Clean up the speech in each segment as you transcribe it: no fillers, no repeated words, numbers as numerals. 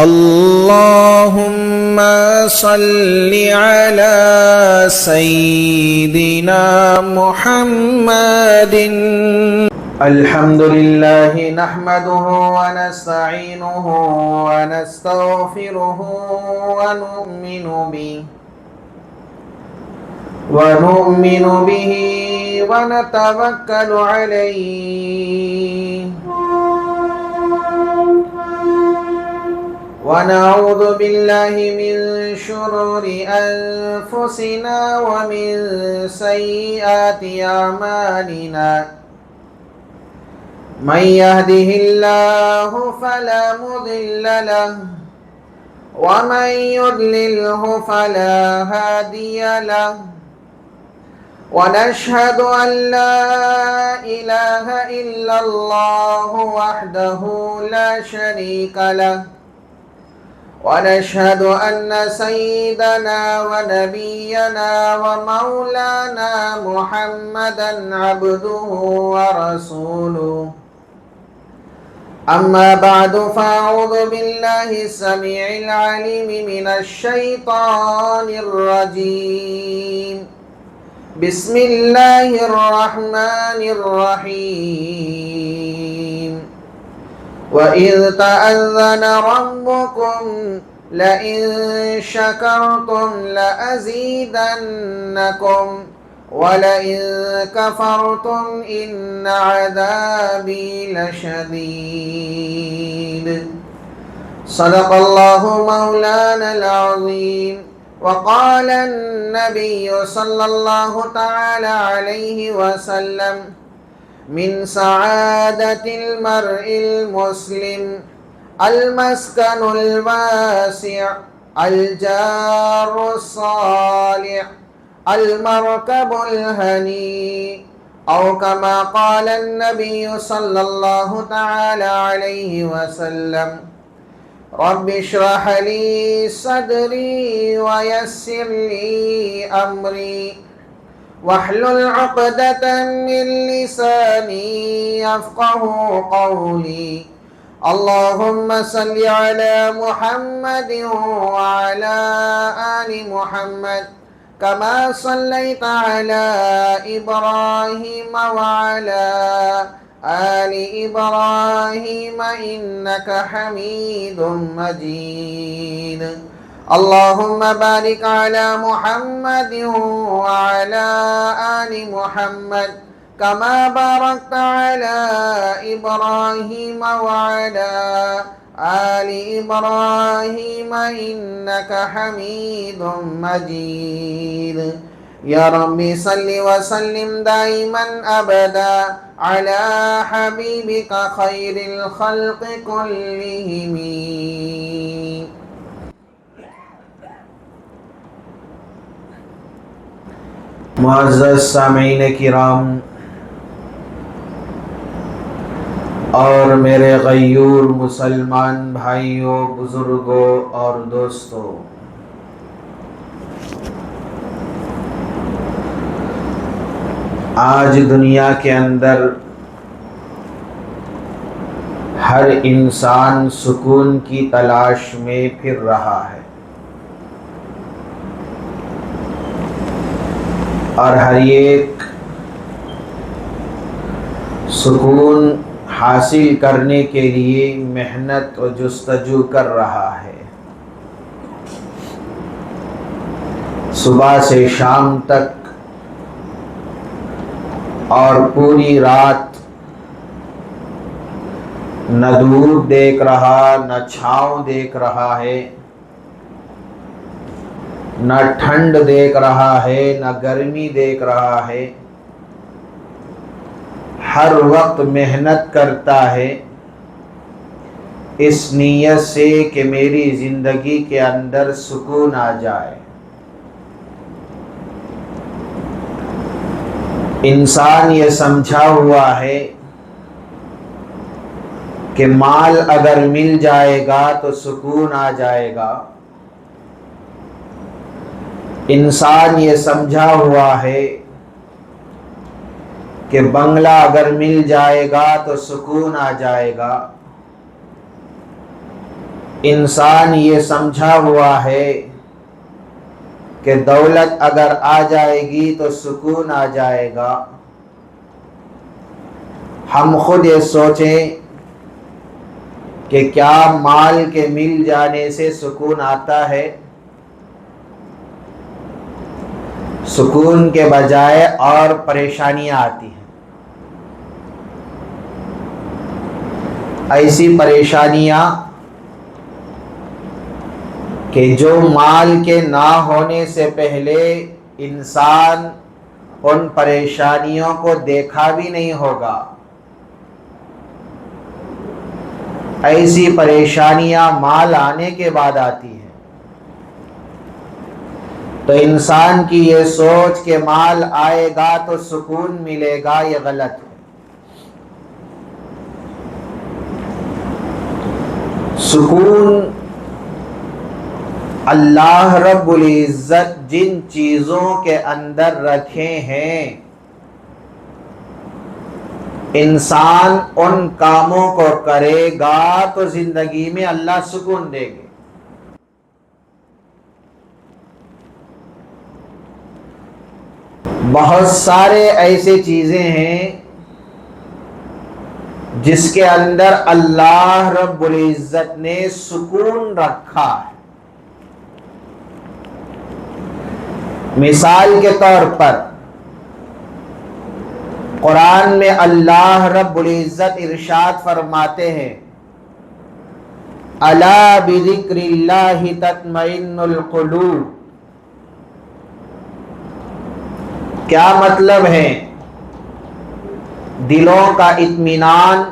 اللهم صل على سيدنا محمد. الحمد لله نحمده ونستعينه ونستغفره ونؤمن به ونتوكل عليه ونعوذ بالله من شرور أنفسنا ومن سيئات أعمالنا. من يهده الله فلا مضل له ومن يضلله فلا هادي له. ونشهد أن لا إله إلا الله وحده لا شريك له. ونشهد أن سيدنا ونبينا ومولانا محمدا عبده ورسوله. أما بعد فأعوذ بالله السميع العليم من الشيطان الرجيم. بسم الله الرحمن الرحيم. وإذ تأذن ربكم لئن شكرتم لأزيدنكم ولئن كفرتم إن عذابي لشديد. صدق الله مولانا العظيم. وقال النبي صلى الله تعالى عليه وسلم: من سعادة المرء المسلم المسكن الواسع الجار الصالح المركب الهنيء، أو كما قال النبي صلى الله تعالى عليه وسلم: رب اشرح لي صدري ويسر لي أمري واحلل عقدة من لساني يفقه قولي. اللهم صل على محمد وعلى آل محمد كما صليت على إبراهيم وعلى آل إبراهيم إنك حميد مجيد. اللهم بارك على محمد وعلى آل محمد كما باركت على إبراهيم وعلى آل إبراهيم إنك حميد مجيد. يا ربي صل وسلم دائما أبدا على حبيبك خير الخلق كلهم. معزز سامعین کرام اور میرے غیور مسلمان بھائیوں، بزرگوں اور دوستوں، آج دنیا کے اندر ہر انسان سکون کی تلاش میں پھر رہا ہے، اور ہر ایک سکون حاصل کرنے کے لیے محنت و جستجو کر رہا ہے۔ صبح سے شام تک اور پوری رات نہ دھوپ دیکھ رہا، نہ چھاؤں دیکھ رہا ہے، نہ ٹھنڈ دیکھ رہا ہے، نہ گرمی دیکھ رہا ہے، ہر وقت محنت کرتا ہے اس نیت سے کہ میری زندگی کے اندر سکون آ جائے۔ انسان یہ سمجھا ہوا ہے کہ مال اگر مل جائے گا تو سکون آ جائے گا، انسان یہ سمجھا ہوا ہے کہ بنگلہ اگر مل جائے گا تو سکون آ جائے گا، انسان یہ سمجھا ہوا ہے کہ دولت اگر آ جائے گی تو سکون آ جائے گا. ہم خود یہ سوچیں کہ کیا مال کے مل جانے سے سکون آتا ہے؟ سکون کے بجائے اور پریشانیاں آتی ہیں. ایسی پریشانیاں کہ جو مال کے نہ ہونے سے پہلے انسان ان پریشانیوں کو دیکھا بھی نہیں ہوگا. ایسی پریشانیاں مال آنے کے بعد آتی ہیں. تو انسان کی یہ سوچ کہ مال آئے گا تو سکون ملے گا، یہ غلط ہے. سکون اللہ رب العزت جن چیزوں کے اندر رکھے ہیں، انسان ان کاموں کو کرے گا تو زندگی میں اللہ سکون دے گے. بہت سارے ایسے چیزیں ہیں جس کے اندر اللہ رب العزت نے سکون رکھا ہے. مثال کے طور پر قرآن میں اللہ رب العزت ارشاد فرماتے ہیں الا بذکر اللہ تطمئن القلوب. کیا مطلب ہے؟ دلوں کا اطمینان،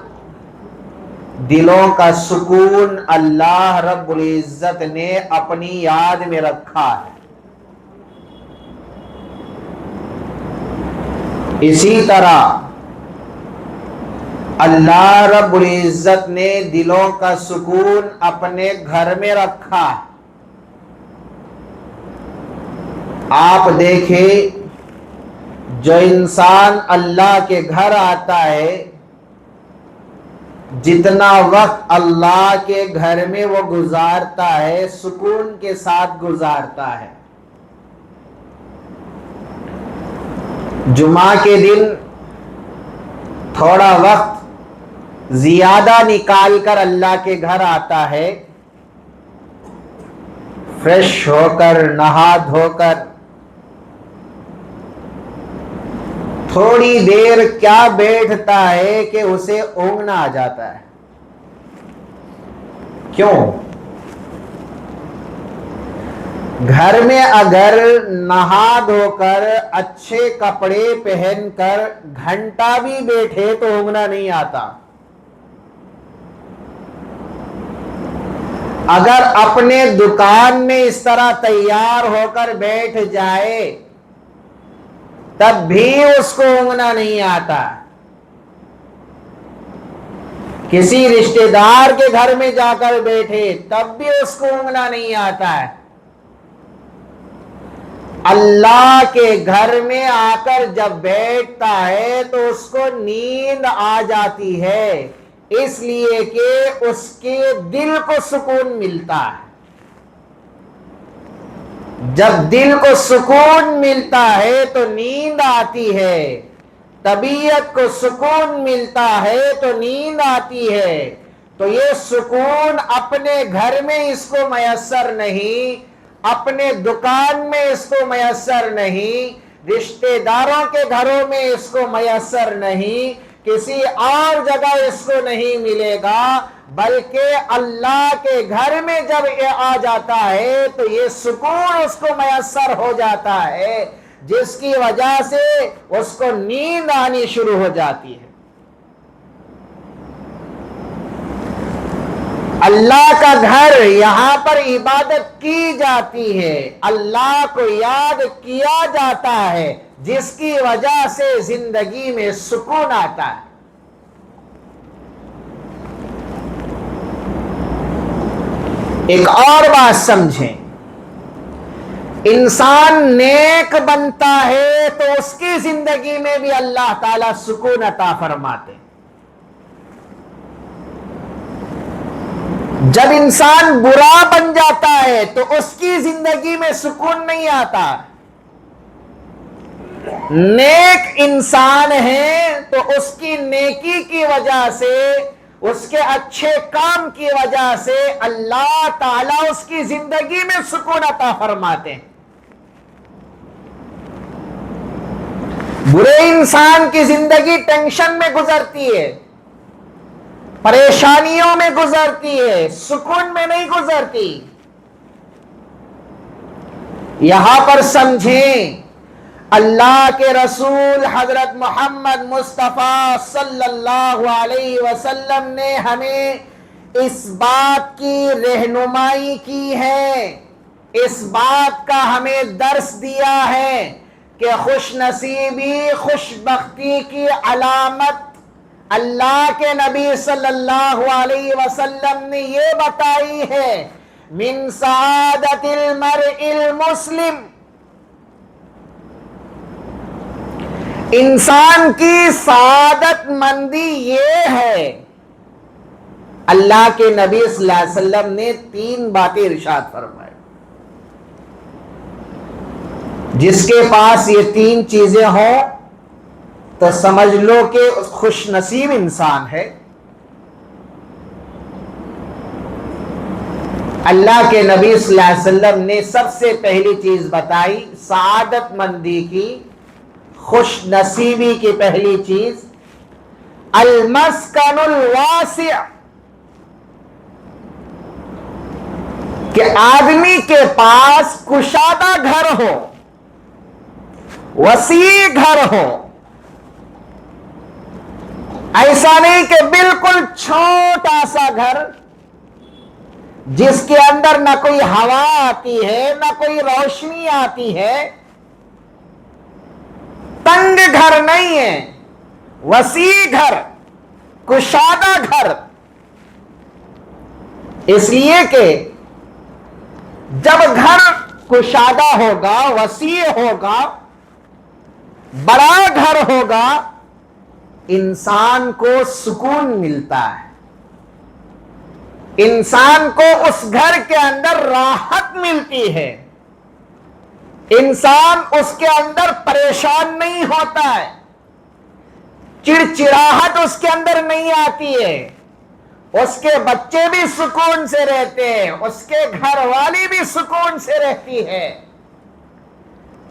دلوں کا سکون اللہ رب العزت نے اپنی یاد میں رکھا ہے. اسی طرح اللہ رب العزت نے دلوں کا سکون اپنے گھر میں رکھا ہے. آپ دیکھیں جو انسان اللہ کے گھر آتا ہے، جتنا وقت اللہ کے گھر میں وہ گزارتا ہے سکون کے ساتھ گزارتا ہے. جمعہ کے دن تھوڑا وقت زیادہ نکال کر اللہ کے گھر آتا ہے، فریش ہو کر نہا دھو کر تھوڑی دیر کیا بیٹھتا ہے کہ اسے اونگنا آ جاتا ہے. کیوں؟ گھر میں اگر نہا دھو کر اچھے کپڑے پہن کر گھنٹہ بھی بیٹھے تو اونگنا نہیں آتا. اگر اپنے دکان میں اس طرح تیار ہو کر بیٹھ جائے تب بھی اس کو اونگنا نہیں آتا. کسی رشتہ دار کے گھر میں جا کر بیٹھے تب بھی اس کو اونگنا نہیں آتا ہے. اللہ کے گھر میں آ کر جب بیٹھتا ہے تو اس کو نیند آ جاتی ہے، اس لیے کہ اس کے دل کو سکون ملتا ہے. جب دل کو سکون ملتا ہے تو نیند آتی ہے، طبیعت کو سکون ملتا ہے تو نیند آتی ہے. تو یہ سکون اپنے گھر میں اس کو میسر نہیں، اپنے دکان میں اس کو میسر نہیں، رشتہ داروں کے گھروں میں اس کو میسر نہیں، کسی اور جگہ اس کو نہیں ملے گا، بلکہ اللہ کے گھر میں جب یہ آ جاتا ہے تو یہ سکون اس کو میسر ہو جاتا ہے، جس کی وجہ سے اس کو نیند آنی شروع ہو جاتی ہے. اللہ کا گھر، یہاں پر عبادت کی جاتی ہے، اللہ کو یاد کیا جاتا ہے، جس کی وجہ سے زندگی میں سکون آتا ہے. ایک اور بات سمجھیں، انسان نیک بنتا ہے تو اس کی زندگی میں بھی اللہ تعالیٰ سکون عطا فرماتے ہیں. جب انسان برا بن جاتا ہے تو اس کی زندگی میں سکون نہیں آتا. نیک انسان ہے تو اس کی نیکی کی وجہ سے، اس کے اچھے کام کی وجہ سے اللہ تعالیٰ اس کی زندگی میں سکون عطا فرماتے ہیں. برے انسان کی زندگی ٹینشن میں گزرتی ہے، پریشانیوں میں گزرتی ہے، سکون میں نہیں گزرتی. یہاں پر سمجھیں، اللہ کے رسول حضرت محمد مصطفیٰ صلی اللہ علیہ وسلم نے ہمیں اس بات کی رہنمائی کی ہے، اس بات کا ہمیں درس دیا ہے کہ خوش نصیبی، خوش بختی کی علامت اللہ کے نبی صلی اللہ علیہ وسلم نے یہ بتائی ہے، من سعادت المرء المسلم، انسان کی سعادت مندی یہ ہے. اللہ کے نبی صلی اللہ علیہ وسلم نے 3 باتیں ارشاد فرمائے. جس کے پاس یہ 3 چیزیں ہوں تو سمجھ لو کہ خوش نصیب انسان ہے. اللہ کے نبی صلی اللہ علیہ وسلم نے سب سے پہلی چیز بتائی سعادت مندی کی، خوش نصیبی کی پہلی چیز المسکن الواسع، کہ آدمی کے پاس کشادہ گھر ہو، وسیع گھر ہو. ایسا نہیں کہ بالکل چھوٹا سا گھر جس کے اندر نہ کوئی ہوا آتی ہے نہ کوئی روشنی آتی ہے. تنگ گھر نہیں ہے، وسیع گھر، کشادہ گھر. اس لیے کہ جب گھر کشادہ ہوگا، وسیع ہوگا، بڑا گھر ہوگا، انسان کو سکون ملتا ہے، انسان کو اس گھر کے اندر راحت ملتی ہے، انسان اس کے اندر پریشان نہیں ہوتا ہے، چڑچڑاہٹ اس کے اندر نہیں آتی ہے، اس کے بچے بھی سکون سے رہتے ہیں، اس کے گھر والی بھی سکون سے رہتی ہے.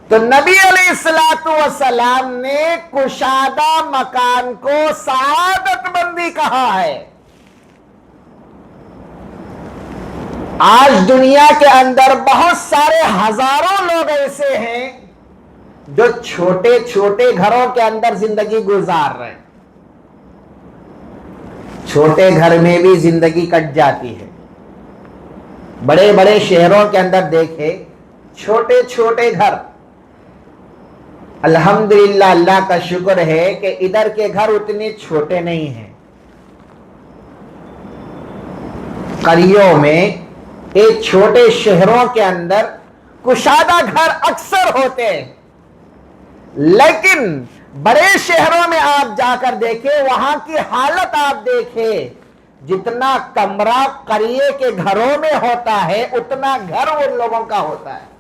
تو نبی علیہ الصلوۃ والسلام نے کشادہ مکان کو سعادت مندی کہا ہے. آج دنیا کے اندر بہت سارے ہزاروں لوگ ایسے ہیں جو چھوٹے چھوٹے گھروں کے اندر زندگی گزار رہے ہیں. چھوٹے گھر میں بھی زندگی کٹ جاتی ہے. بڑے بڑے شہروں کے اندر دیکھے چھوٹے چھوٹے گھر. الحمدللہ اللہ کا شکر ہے کہ ادھر کے گھر اتنے چھوٹے نہیں ہیں. قریوں میں ایک چھوٹے شہروں کے اندر کشادہ گھر اکثر ہوتے ہیں، لیکن بڑے شہروں میں آپ جا کر دیکھیں، وہاں کی حالت آپ دیکھیں، جتنا کمرہ قریے کے گھروں میں ہوتا ہے اتنا گھر ان لوگوں کا ہوتا ہے.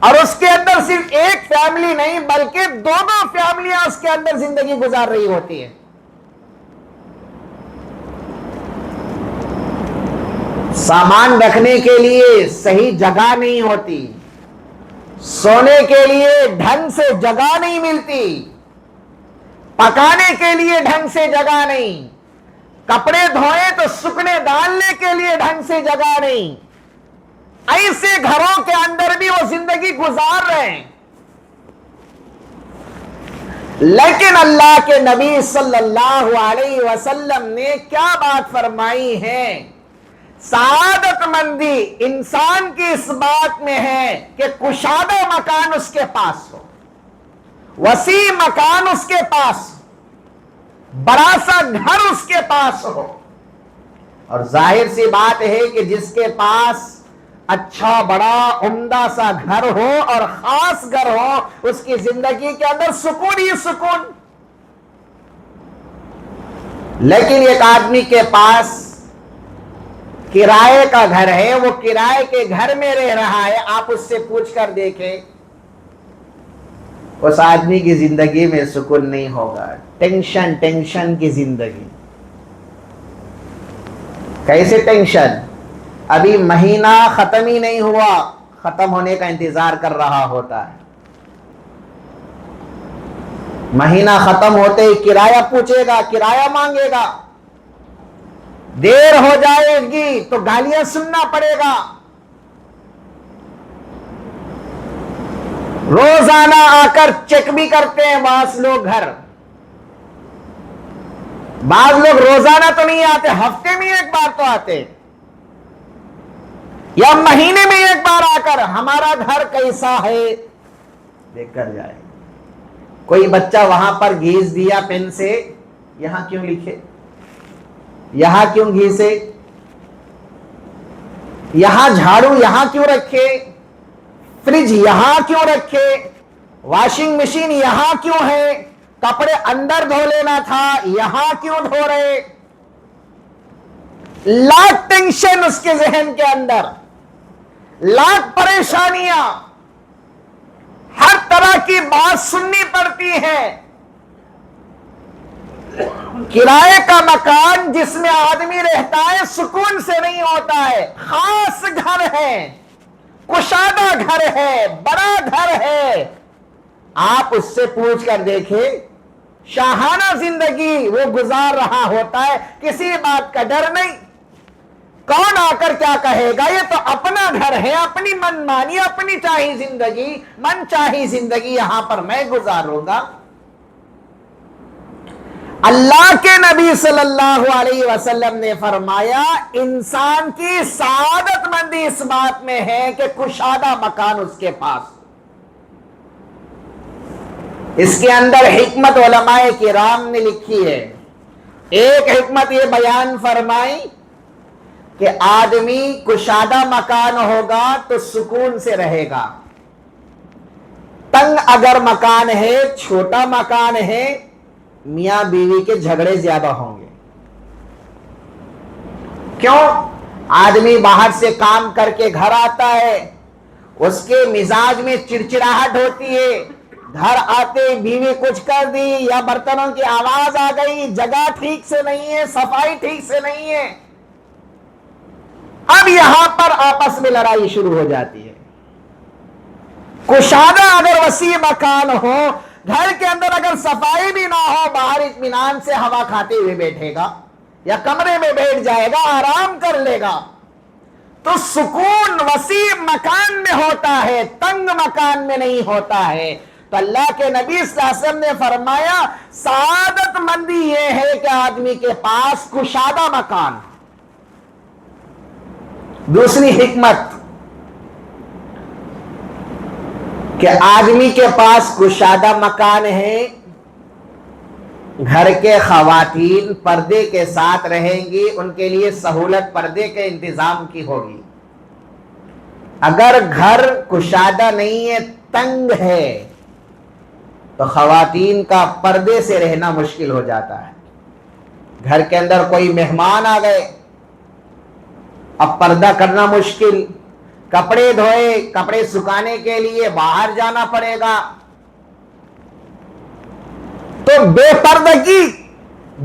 اور اس کے اندر صرف ایک فیملی نہیں بلکہ 2 فیملیاں اس کے اندر زندگی گزار رہی ہوتی ہیں. سامان رکھنے کے لیے صحیح جگہ نہیں ہوتی، سونے کے لیے ڈھنگ سے جگہ نہیں ملتی، پکانے کے لیے ڈھنگ سے جگہ نہیں، کپڑے دھوئے تو سکنے ڈالنے کے لیے ڈھنگ سے جگہ نہیں. ایسے گھروں کے اندر بھی وہ زندگی گزار رہے ہیں. لیکن اللہ کے نبی صلی اللہ علیہ وسلم نے کیا بات فرمائی ہے؟ سعادت مندی انسان کی اس بات میں ہے کہ کشادہ مکان اس کے پاس ہو، وسیع مکان اس کے پاس ہو، بڑا سا گھر اس کے پاس ہو. اور ظاہر سی بات ہے کہ جس کے پاس اچھا بڑا عمدہ سا گھر ہو اور خاص گھر ہو، اس کی زندگی کے اندر سکون ہی سکون. لیکن ایک آدمی کے پاس کرائے کا گھر ہے، وہ کرائے کے گھر میں رہ رہا ہے، آپ اس سے پوچھ کر دیکھیں، اس آدمی کی زندگی میں سکون نہیں ہوگا، ٹینشن کی زندگی۔ کیسے ٹینشن؟ ابھی مہینہ ختم ہی نہیں ہوا، ختم ہونے کا انتظار کر رہا ہوتا ہے، مہینہ ختم ہوتے ہی کرایہ پوچھے گا، کرایہ مانگے گا، دیر ہو جائے گی تو گالیاں سننا پڑے گا، روزانہ آ کر چیک بھی کرتے ہیں بعض لوگ گھر، بعض لوگ روزانہ تو نہیں آتے، ہفتے میں ایک بار تو آتے، یا مہینے میں ایک بار آ کر ہمارا گھر کیسا ہے دیکھ کر جائے۔ کوئی بچہ وہاں پر گھیس دیا پین سے، یہاں کیوں لکھے، یہاں کیوں گھیسے، یہاں جھاڑو یہاں کیوں رکھے، فریج یہاں کیوں رکھے، واشنگ مشین یہاں کیوں ہے، کپڑے اندر دھو لینا تھا یہاں کیوں دھو رہے، لاکھ ٹینشن اس کے ذہن کے اندر، لاکھ پریشانیاں، ہر طرح کی بات سننی پڑتی ہے۔ کرائے کا مکان جس میں آدمی رہتا ہے سکون سے نہیں ہوتا ہے، خاص گھر ہے، کشادہ گھر ہے، بڑا گھر ہے، آپ اس سے پوچھ کر دیکھیں، شاہانہ زندگی وہ گزار رہا ہوتا ہے، کسی بات کا ڈر نہیں، کون آ کر کیا کہے گا، یہ تو اپنا گھر ہے، اپنی من مانی، اپنی چاہی زندگی، من چاہی زندگی یہاں پر میں گزاروں گا۔ اللہ کے نبی صلی اللہ علیہ وسلم نے فرمایا انسان کی سعادت مندی اس بات میں ہے کہ کشادہ مکان اس کے پاس۔ اس کے اندر حکمت علماء کرام نے لکھی ہے، ایک حکمت یہ بیان فرمائی کہ آدمی کشادہ مکان ہوگا تو سکون سے رہے گا، تنگ اگر مکان ہے، چھوٹا مکان ہے، میاں بیوی کے جھگڑے زیادہ ہوں گے۔ کیوں؟ آدمی باہر سے کام کر کے گھر آتا ہے، اس کے مزاج میں چڑچڑاہٹ ہوتی ہے، گھر آتے بیوی کچھ کر دی یا برتنوں کی آواز آ گئی، جگہ ٹھیک سے نہیں ہے، صفائی ٹھیک سے نہیں ہے، اب یہاں پر آپس میں لڑائی شروع ہو جاتی ہے۔ کشادہ اگر وسیع مکان ہو، گھر کے اندر اگر صفائی بھی نہ ہو، باہر اطمینان سے ہوا کھاتے ہوئے بیٹھے گا یا کمرے میں بیٹھ جائے گا، آرام کر لے گا، تو سکون وسیع مکان میں ہوتا ہے، تنگ مکان میں نہیں ہوتا ہے۔ تو اللہ کے نبی صلی اللہ علیہ وسلم نے فرمایا سعادت مندی یہ ہے کہ آدمی کے پاس کشادہ مکان۔ دوسری حکمت کہ آدمی کے پاس کشادہ مکان ہے، گھر کے خواتین پردے کے ساتھ رہیں گی، ان کے لیے سہولت پردے کے انتظام کی ہوگی۔ اگر گھر کشادہ نہیں ہے، تنگ ہے، تو خواتین کا پردے سے رہنا مشکل ہو جاتا ہے۔ گھر کے اندر کوئی مہمان آ گئے، اب پردہ کرنا مشکل، کپڑے دھوئے، کپڑے سکھانے کے لیے باہر جانا پڑے گا، تو بے پردگی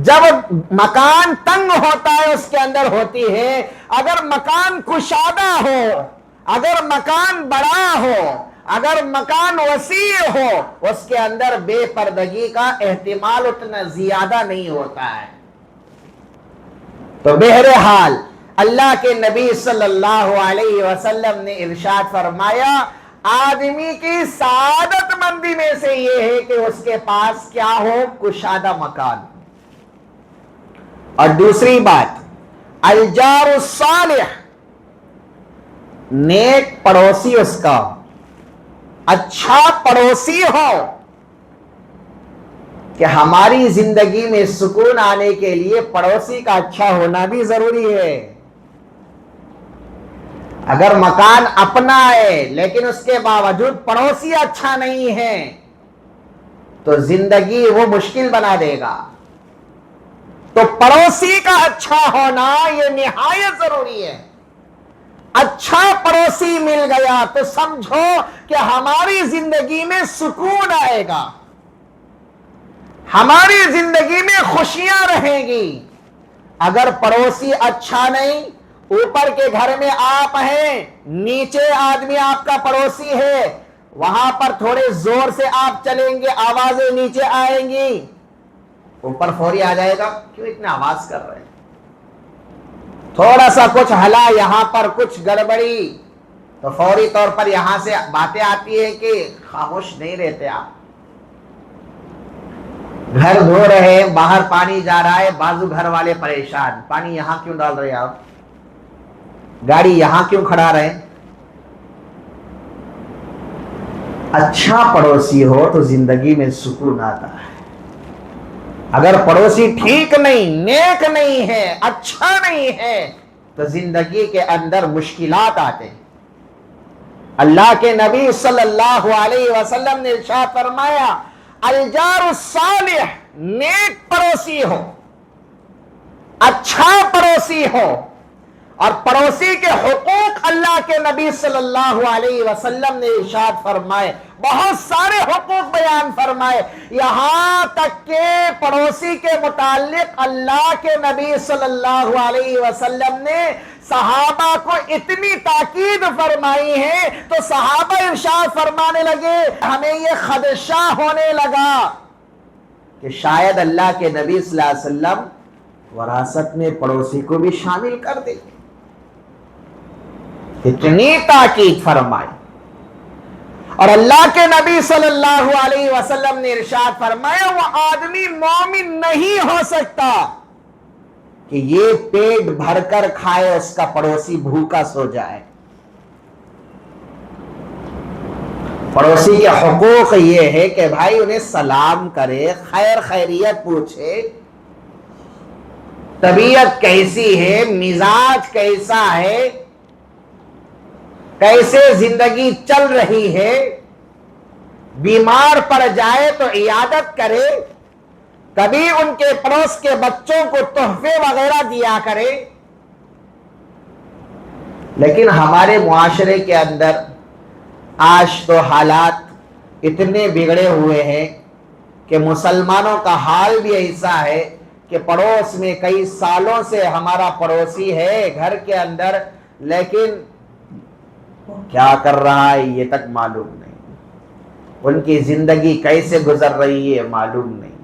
جب مکان تنگ ہوتا ہے اس کے اندر ہوتی ہے۔ اگر مکان کشادہ ہو، اگر مکان بڑا ہو، اگر مکان وسیع ہو، اس کے اندر بے پردگی کا احتمال اتنا زیادہ نہیں ہوتا ہے۔ تو بہرحال اللہ کے نبی صلی اللہ علیہ وسلم نے ارشاد فرمایا آدمی کی سعادت مندی میں سے یہ ہے کہ اس کے پاس کیا ہو، کشادہ مکان۔ اور دوسری بات، الجار الصالح، نیک پڑوسی اس کا، اچھا پڑوسی ہو، کہ ہماری زندگی میں سکون آنے کے لیے پڑوسی کا اچھا ہونا بھی ضروری ہے۔ اگر مکان اپنا ہے لیکن اس کے باوجود پڑوسی اچھا نہیں ہے تو زندگی وہ مشکل بنا دے گا۔ تو پڑوسی کا اچھا ہونا یہ نہایت ضروری ہے. اچھا پڑوسی مل گیا تو سمجھو کہ ہماری زندگی میں سکون آئے گا، ہماری زندگی میں خوشیاں رہیں گی. اگر پڑوسی اچھا نہیں، اوپر کے گھر میں آپ ہیں، نیچے آدمی آپ کا پڑوسی ہے، وہاں پر تھوڑے زور سے آپ چلیں گے، آوازیں نیچے آئیں گی، اوپر فوری آ جائے گا کیوں اتنا آواز کر رہے ہیں. تھوڑا سا کچھ ہلا یہاں پر کچھ گڑبڑی تو فوری طور پر یہاں سے باتیں آتی ہے کہ خاموش نہیں رہتے آپ. گھر دھو رہے ہیں، باہر پانی جا رہا ہے، بازو گھر والے پریشان، پانی یہاں کیوں ڈال رہے آپ، گاڑی یہاں کیوں کھڑا رہے. اچھا پڑوسی ہو تو زندگی میں سکون آتا ہے. اگر پڑوسی ٹھیک نہیں، نیک نہیں ہے، اچھا نہیں ہے تو زندگی کے اندر مشکلات آتے ہیں. اللہ کے نبی صلی اللہ علیہ وسلم نے ارشاد فرمایا الجار الصالح، نیک پڑوسی ہو، اچھا پڑوسی ہو. اور پڑوسی کے حقوق اللہ کے نبی صلی اللہ علیہ وسلم نے ارشاد فرمائے، بہت سارے حقوق بیان فرمائے. یہاں تک کہ پڑوسی کے متعلق اللہ کے نبی صلی اللہ علیہ وسلم نے صحابہ کو اتنی تاکید فرمائی ہے تو صحابہ ارشاد فرمانے لگے، ہمیں یہ خدشہ ہونے لگا کہ شاید اللہ کے نبی صلی اللہ علیہ وسلم وراثت میں پڑوسی کو بھی شامل کر دیں. اتنی تاکید فرمائی. اور اللہ کے نبی صلی اللہ علیہ وسلم نے ارشاد فرمایا وہ آدمی مومن نہیں ہو سکتا کہ یہ پیٹ بھر کر کھائے اس کا پڑوسی بھوکا سو جائے. پڑوسی کے حقوق یہ ہے کہ بھائی انہیں سلام کرے، خیر خیریت پوچھے، طبیعت کیسی ہے، مزاج کیسا ہے، کیسے زندگی چل رہی ہے، بیمار پڑ جائے تو عیادت کرے، کبھی ان کے پڑوس کے بچوں کو تحفے وغیرہ دیا کرے. لیکن ہمارے معاشرے کے اندر آج تو حالات اتنے بگڑے ہوئے ہیں کہ مسلمانوں کا حال بھی ایسا ہے کہ پڑوس میں کئی سالوں سے ہمارا پڑوسی ہے گھر کے اندر، لیکن کیا کر رہا ہے یہ تک معلوم نہیں، ان کی زندگی کیسے گزر رہی ہے معلوم نہیں.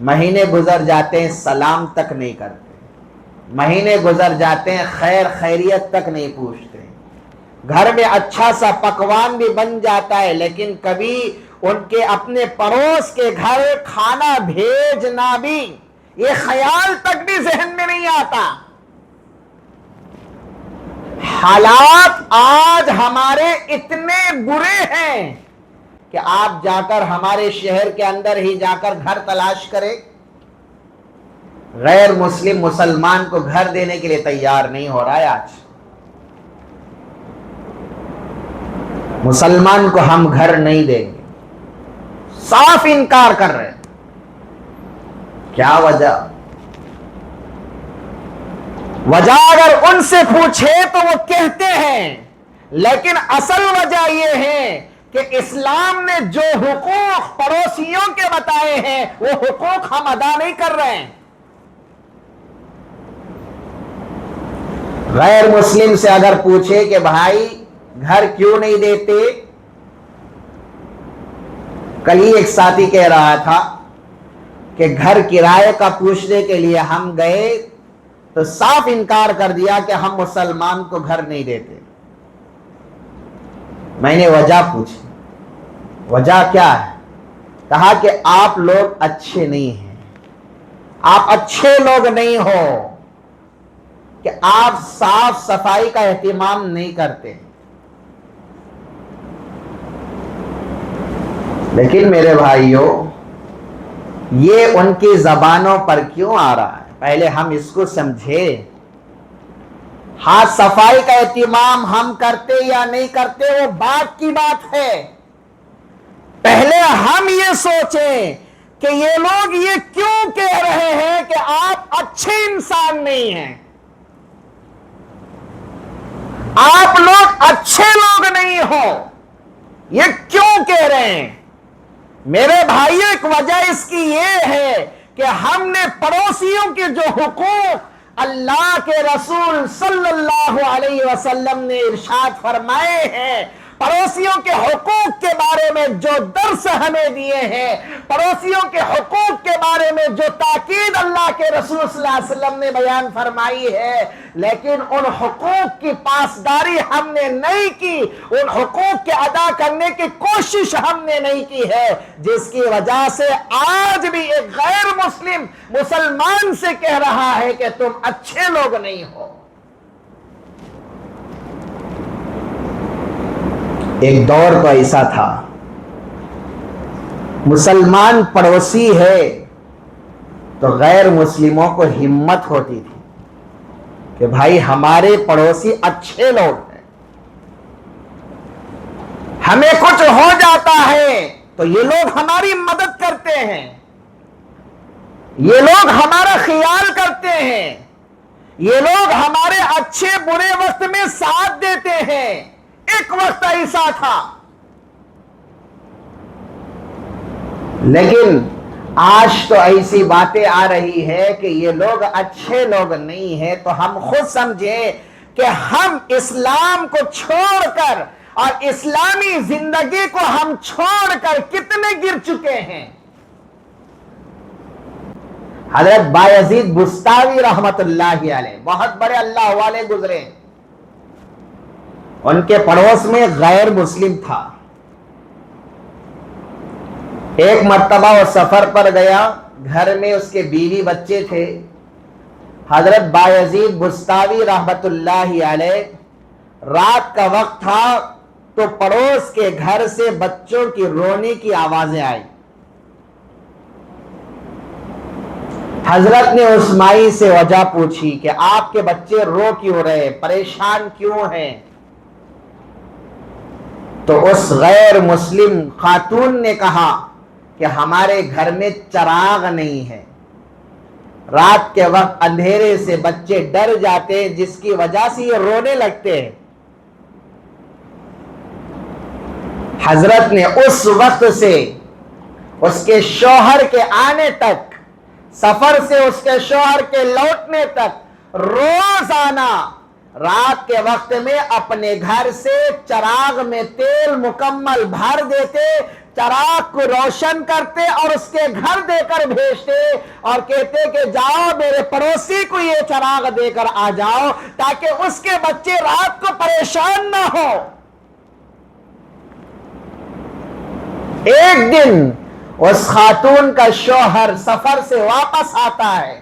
مہینے گزر جاتے ہیں سلام تک نہیں کرتے، مہینے گزر جاتے ہیں خیر خیریت تک نہیں پوچھتے. گھر میں اچھا سا پکوان بھی بن جاتا ہے لیکن کبھی ان کے اپنے پڑوس کے گھر کھانا بھیجنا بھی یہ خیال تک بھی ذہن میں نہیں آتا. حالات آج ہمارے اتنے برے ہیں کہ آپ جا کر ہمارے شہر کے اندر ہی جا کر گھر تلاش کریں، غیر مسلم مسلمان کو گھر دینے کے لیے تیار نہیں ہو رہا ہے. آج مسلمان کو ہم گھر نہیں دیں گے، صاف انکار کر رہے ہیں. کیا وجہ اگر ان سے پوچھے تو وہ کہتے ہیں، لیکن اصل وجہ یہ ہے کہ اسلام نے جو حقوق پڑوسیوں کے بتائے ہیں وہ حقوق ہم ادا نہیں کر رہے ہیں. غیر مسلم سے اگر پوچھے کہ بھائی گھر کیوں نہیں دیتے، کل ہی ایک ساتھی کہہ رہا تھا کہ گھر کرائے کا پوچھنے کے لیے ہم گئے تو صاف انکار کر دیا کہ ہم مسلمان کو گھر نہیں دیتے. میں نے وجہ پوچھی، وجہ کیا ہے؟ کہا کہ آپ لوگ اچھے نہیں ہیں، آپ اچھے لوگ نہیں ہو کہ آپ صاف صفائی کا اہتمام نہیں کرتے. لیکن میرے بھائیوں یہ ان کی زبانوں پر کیوں آ رہا ہے؟ پہلے ہم اس کو سمجھے. ہاتھ صفائی کا اہتمام ہم کرتے یا نہیں کرتے وہ بات کی بات ہے. پہلے ہم یہ سوچیں کہ یہ لوگ یہ کیوں کہہ رہے ہیں کہ آپ اچھے انسان نہیں ہیں، آپ لوگ اچھے لوگ نہیں ہو، یہ کیوں کہہ رہے ہیں؟ میرے بھائیو، ایک وجہ اس کی یہ ہے کہ ہم نے پڑوسیوں کے جو حقوق اللہ کے رسول صلی اللہ علیہ وسلم نے ارشاد فرمائے ہیں، پڑوسیوں کے حقوق کے بارے میں جو درس ہمیں دیے ہیں، پڑوسیوں کے حقوق کے بارے میں جو تاکید اللہ کے رسول صلی اللہ علیہ وسلم نے بیان فرمائی ہے، لیکن ان حقوق کی پاسداری ہم نے نہیں کی، ان حقوق کے ادا کرنے کی کوشش ہم نے نہیں کی ہے، جس کی وجہ سے آج بھی ایک غیر مسلم مسلمان سے کہہ رہا ہے کہ تم اچھے لوگ نہیں ہو۔ ایک دور تو ایسا تھا، مسلمان پڑوسی ہے تو غیر مسلموں کو ہمت ہوتی تھی کہ بھائی ہمارے پڑوسی اچھے لوگ ہیں، ہمیں کچھ ہو جاتا ہے تو یہ لوگ ہماری مدد کرتے ہیں، یہ لوگ ہمارا خیال کرتے ہیں، یہ لوگ ہمارے اچھے برے وقت میں ساتھ دیتے ہیں۔ ایک وقت ایسا تھا، لیکن آج تو ایسی باتیں آ رہی ہے کہ یہ لوگ اچھے لوگ نہیں ہیں، تو ہم خود سمجھیں کہ ہم اسلام کو چھوڑ کر اور اسلامی زندگی کو ہم چھوڑ کر کتنے گر چکے ہیں۔ حضرت بایزید بستامی رحمت اللہ علیہ بہت بڑے اللہ والے گزرے، ان کے پڑوس میں غیر مسلم تھا۔ ایک مرتبہ وہ سفر پر گیا، گھر میں اس کے بیوی بچے تھے۔ حضرت بایزید بستامی رحمت اللہ علیہ رات کا وقت تھا تو پڑوس کے گھر سے بچوں کی رونے کی آوازیں آئی۔ حضرت نے اس مائی سے وجہ پوچھی کہ آپ کے بچے رو کیوں رہے، پریشان کیوں ہیں؟ تو اس غیر مسلم خاتون نے کہا کہ ہمارے گھر میں چراغ نہیں ہے، رات کے وقت اندھیرے سے بچے ڈر جاتے جس کی وجہ سے یہ رونے لگتے ہیں۔ حضرت نے اس وقت سے اس کے شوہر کے آنے تک، سفر سے اس کے شوہر کے لوٹنے تک روزانہ رات کے وقت میں اپنے گھر سے چراغ میں تیل مکمل بھر دیتے، چراغ کو روشن کرتے اور اس کے گھر دے کر بھیجتے اور کہتے کہ جاؤ میرے پڑوسی کو یہ چراغ دے کر آ جاؤ تاکہ اس کے بچے رات کو پریشان نہ ہو۔ ایک دن اس خاتون کا شوہر سفر سے واپس آتا ہے،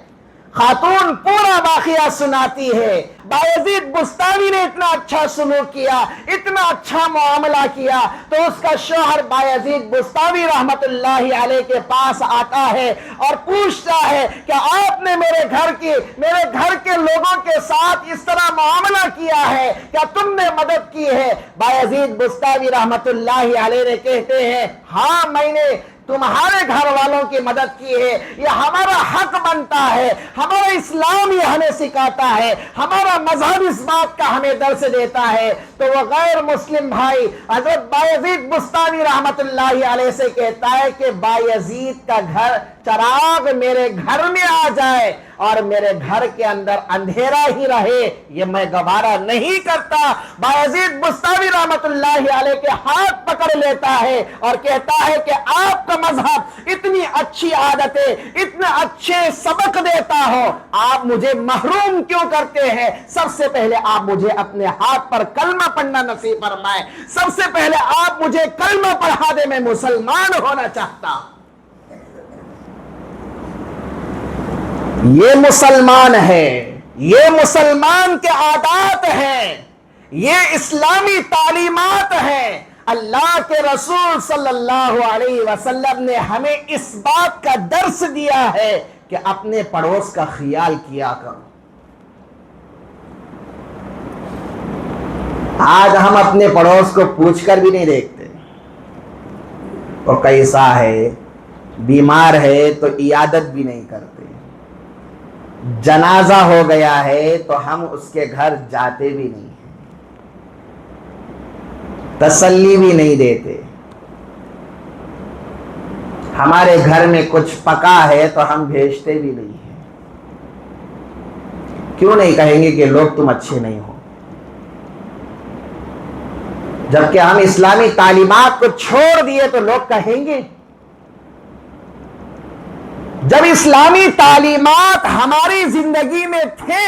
خاتون پورا واقعہ سناتی ہے، بایزید بستامی نے اتنا اچھا سلوک کیا، اتنا اچھا معاملہ کیا، تو اس کا شوہر بایزید بستامی رحمت اللہ علیہ کے پاس آتا ہے اور پوچھتا ہے کہ آپ نے میرے گھر کے لوگوں کے ساتھ اس طرح معاملہ کیا ہے، کیا تم نے مدد کی ہے؟ بایزید بستامی رحمت اللہ علیہ نے کہتے ہیں ہاں میں نے تمہارے گھر والوں کی مدد کی ہے، یہ ہمارا حق بنتا ہے، ہمارا اسلام یہ ہمیں سکھاتا ہے، ہمارا مذہب اس بات کا ہمیں درس دیتا ہے۔ تو وہ غیر مسلم بھائی حضرت بایزید بستامی رحمت اللہ علیہ سے کہتا ہے کہ بایزید کا گھر چراغ میرے گھر میں آ جائے اور میرے گھر کے اندر اندھیرا ہی رہے، یہ میں گوارا نہیں کرتا۔ بایزید بستامی رحمت اللہ علیہ کے ہاتھ پکڑ لیتا ہے اور کہتا ہے کہ آپ کا مذہب اتنی اچھی عادتیں، اتنے اچھے سبق دیتا ہو، آپ مجھے محروم کیوں کرتے ہیں؟ سب سے پہلے آپ مجھے اپنے ہاتھ پر کلمہ پڑھنا نصیب فرمائے، سب سے پہلے آپ مجھے کلمہ پڑھا دے، میں مسلمان ہونا چاہتا ہوں۔ یہ مسلمان ہے، یہ مسلمان کے عادات ہیں، یہ اسلامی تعلیمات ہیں۔ اللہ کے رسول صلی اللہ علیہ وسلم نے ہمیں اس بات کا درس دیا ہے کہ اپنے پڑوس کا خیال کیا کرو۔ آج ہم اپنے پڑوس کو پوچھ کر بھی نہیں دیکھتے وہ کیسا ہے، بیمار ہے تو عیادت بھی نہیں کرتے، جنازہ ہو گیا ہے تو ہم اس کے گھر جاتے بھی نہیں ہیں، تسلی بھی نہیں دیتے۔ ہمارے گھر میں کچھ پکا ہے تو ہم بھیجتے بھی نہیں ہیں، کیوں نہیں کہیں گے کہ لوگ تم اچھے نہیں ہو؟ جبکہ ہم اسلامی تعلیمات کو چھوڑ دیے تو لوگ کہیں گے۔ جب اسلامی تعلیمات ہماری زندگی میں تھے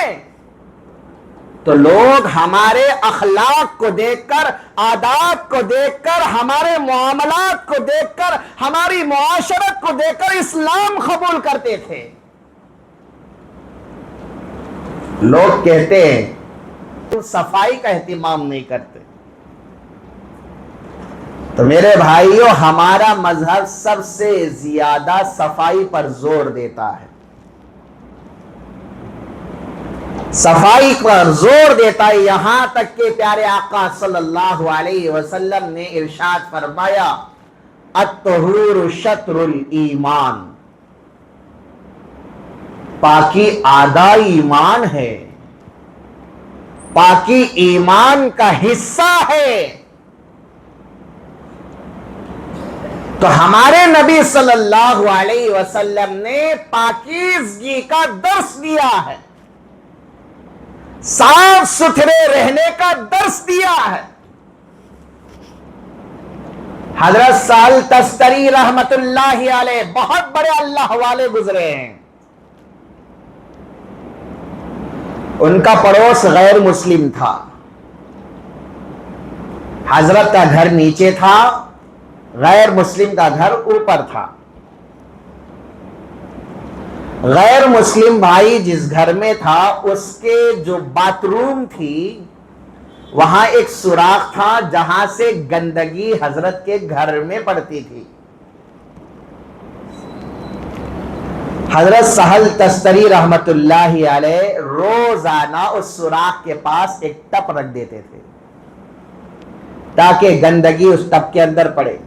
تو لوگ ہمارے اخلاق کو دیکھ کر، عادات کو دیکھ کر، ہمارے معاملات کو دیکھ کر، ہماری معاشرت کو دیکھ کر اسلام قبول کرتے تھے۔ لوگ کہتے ہیں صفائی کا اہتمام نہیں کرتے، تو میرے بھائیوں ہمارا مذہب سب سے زیادہ صفائی پر زور دیتا ہے، صفائی پر زور دیتا ہے، یہاں تک کہ پیارے آقا صلی اللہ علیہ وسلم نے ارشاد فرمایا الطہور شطر الایمان، پاکی آدھا ایمان ہے، پاکی ایمان کا حصہ ہے۔ تو ہمارے نبی صلی اللہ علیہ وسلم نے پاکیزگی کا درس دیا ہے، صاف ستھرے رہنے کا درس دیا ہے۔ حضرت سہل تستری رحمت اللہ علیہ بہت بڑے اللہ والے گزرے ہیں، ان کا پڑوس غیر مسلم تھا، حضرت کا گھر نیچے تھا، غیر مسلم کا گھر اوپر تھا۔ غیر مسلم بھائی جس گھر میں تھا اس کے جو باتھ روم تھی وہاں ایک سوراخ تھا جہاں سے گندگی حضرت کے گھر میں پڑتی تھی۔ حضرت سہل تستری رحمت اللہ علیہ روزانہ اس سوراخ کے پاس ایک ٹپ رکھ دیتے تھے تاکہ گندگی اس ٹپ کے اندر پڑے،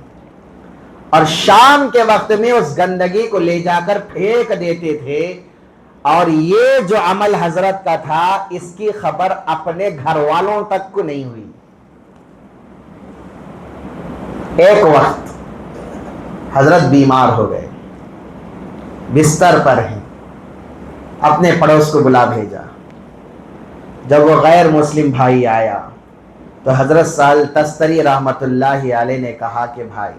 اور شام کے وقت میں اس گندگی کو لے جا کر پھینک دیتے تھے، اور یہ جو عمل حضرت کا تھا اس کی خبر اپنے گھر والوں تک کو نہیں ہوئی۔ ایک وقت حضرت بیمار ہو گئے، بستر پر ہیں، اپنے پڑوس کو بلا بھیجا۔ جب وہ غیر مسلم بھائی آیا تو حضرت سہل تستری رحمت اللہ علیہ نے کہا کہ بھائی،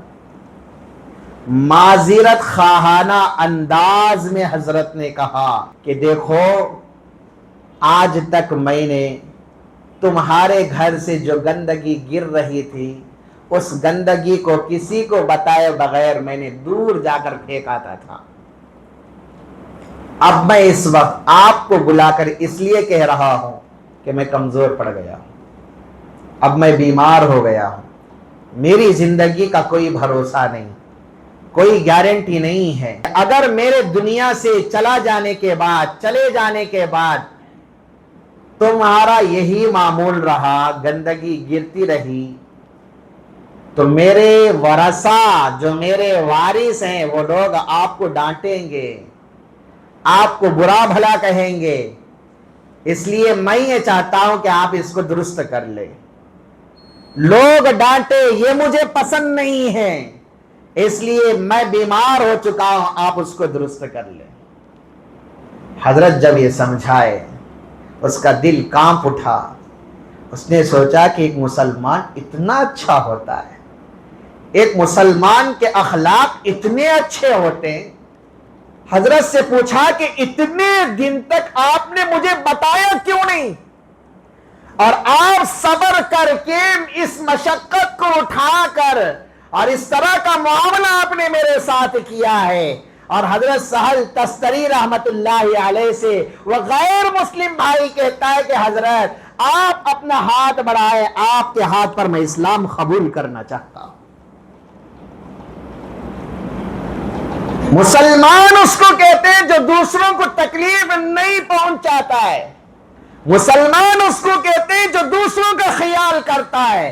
معذرت خواہانہ انداز میں حضرت نے کہا کہ دیکھو آج تک میں نے تمہارے گھر سے جو گندگی گر رہی تھی اس گندگی کو کسی کو بتائے بغیر میں نے دور جا کر پھینکاتا تھا، اب میں اس وقت آپ کو بلا کر اس لیے کہہ رہا ہوں کہ میں کمزور پڑ گیا ہوں، اب میں بیمار ہو گیا ہوں، میری زندگی کا کوئی بھروسہ نہیں، کوئی گارنٹی نہیں ہے۔ اگر میرے دنیا سے چلے جانے کے بعد تمہارا یہی معمول رہا، گندگی گرتی رہی، تو میرے ورثہ جو میرے وارث ہیں وہ لوگ آپ کو ڈانٹیں گے، آپ کو برا بھلا کہیں گے، اس لیے میں یہ چاہتا ہوں کہ آپ اس کو درست کر لیں۔ لوگ ڈانٹے یہ مجھے پسند نہیں ہے، اس لیے میں بیمار ہو چکا ہوں، آپ اس کو درست کر لیں۔ حضرت جب یہ سمجھائے اس کا دل کانپ اٹھا، اس نے سوچا کہ ایک مسلمان اتنا اچھا ہوتا ہے، ایک مسلمان کے اخلاق اتنے اچھے ہوتے ہیں۔ حضرت سے پوچھا کہ اتنے دن تک آپ نے مجھے بتایا کیوں نہیں، اور آپ صبر کر کے اس مشقت کو اٹھا کر اور اس طرح کا معاملہ آپ نے میرے ساتھ کیا ہے۔ اور حضرت سہل تستری رحمت اللہ علیہ سے وہ غیر مسلم بھائی کہتا ہے کہ حضرت آپ اپنا ہاتھ بڑھائے، آپ کے ہاتھ پر میں اسلام قبول کرنا چاہتا ہوں۔ مسلمان اس کو کہتے ہیں جو دوسروں کو تکلیف نہیں پہنچاتا ہے، مسلمان اس کو کہتے ہیں جو دوسروں کا خیال کرتا ہے،